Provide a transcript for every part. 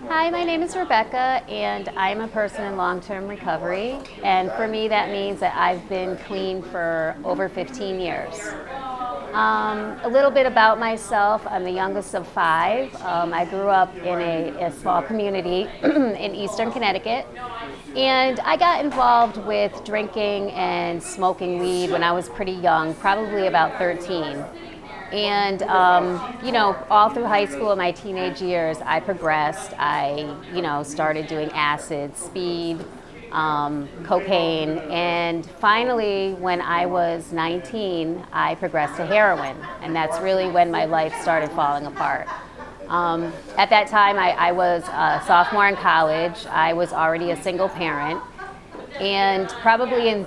Hi, my name is Rebecca, and I'm a person in long-term recovery. And for me, that means that I've been clean for over 15 years. A little bit about myself. I'm the youngest of five. I grew up in a small community in Eastern Connecticut. And I got involved with drinking and smoking weed when I was pretty young, probably about 13. And, all through high school and my teenage years, I progressed. I, started doing acid, speed, cocaine. And finally, when I was 19, I progressed to heroin. And that's really when my life started falling apart. At that time, I was a sophomore in college. I was already a single parent. And probably in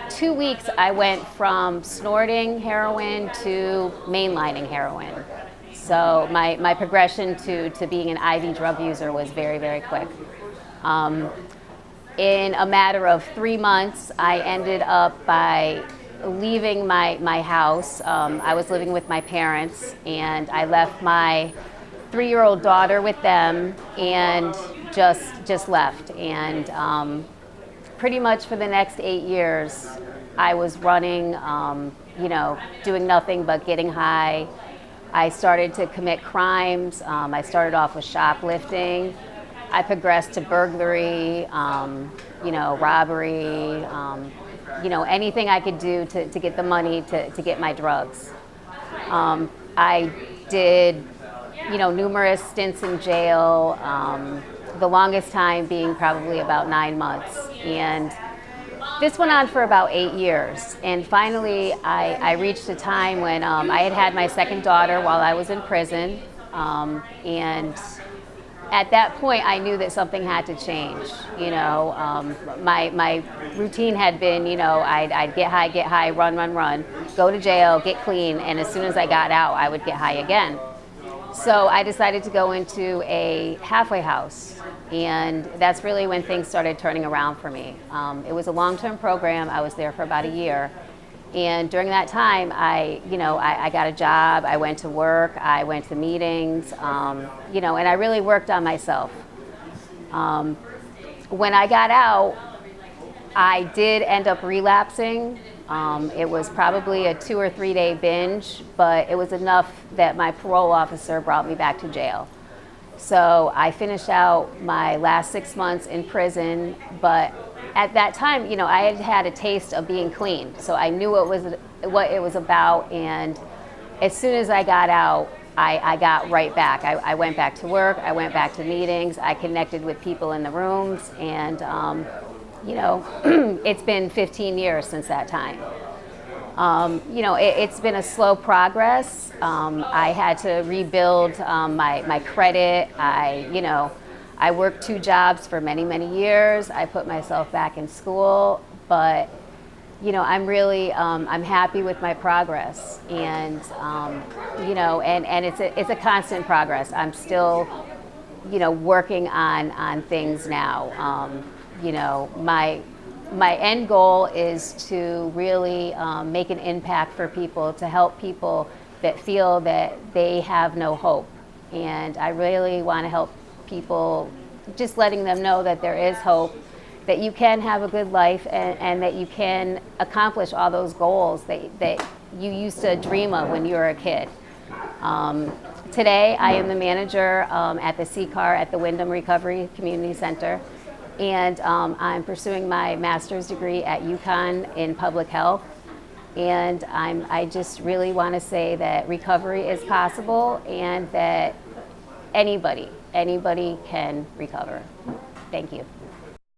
2 weeks, I went from snorting heroin to mainlining heroin. So my progression to being an IV drug user was very, very quick. In a matter of 3 months, I ended up by leaving my house. I was living with my parents, and I left my 3-year-old daughter with them and just left. And pretty much for the next 8 years, I was running, doing nothing but getting high. I started to commit crimes. I started off with shoplifting. I progressed to burglary, robbery, anything I could do to get the money to get my drugs. I did, numerous stints in jail, the longest time being probably about 9 months. And this went on for about 8 years. And finally, I reached a time when I had my second daughter while I was in prison. And at that point, I knew that something had to change. My routine had been, I'd get high, run, go to jail, get clean, and as soon as I got out, I would get high again. So I decided to go into a halfway house, and that's really when things started turning around for me. It was a long-term program. I was there for about a year. And during that time, I got a job, I went to work, I went to meetings, and I really worked on myself. When I got out, I did end up relapsing. It was probably a 2 or 3 day binge, but it was enough that my parole officer brought me back to jail. So I finished out my last 6 months in prison, but at that time, I had had a taste of being clean, so I knew what it was about. And as soon as I got out, I got right back. I went back to work. I went back to meetings. I connected with people in the rooms, and it's been 15 years since that time. It's been a slow progress. I had to rebuild my credit. I worked 2 jobs for many, many years. I put myself back in school, but I'm really I'm happy with my progress, and and it's a constant progress. I'm still working on things now. My end goal is to really make an impact for people, to help people that feel that they have no hope. And I really want to help people, just letting them know that there is hope, that you can have a good life, and that you can accomplish all those goals that you used to dream of when you were a kid. Today, I am the manager at the CCAR at the Wyndham Recovery Community Center. And I'm pursuing my master's degree at UConn in public health. And I just really want to say that recovery is possible, and that anybody can recover. Thank you.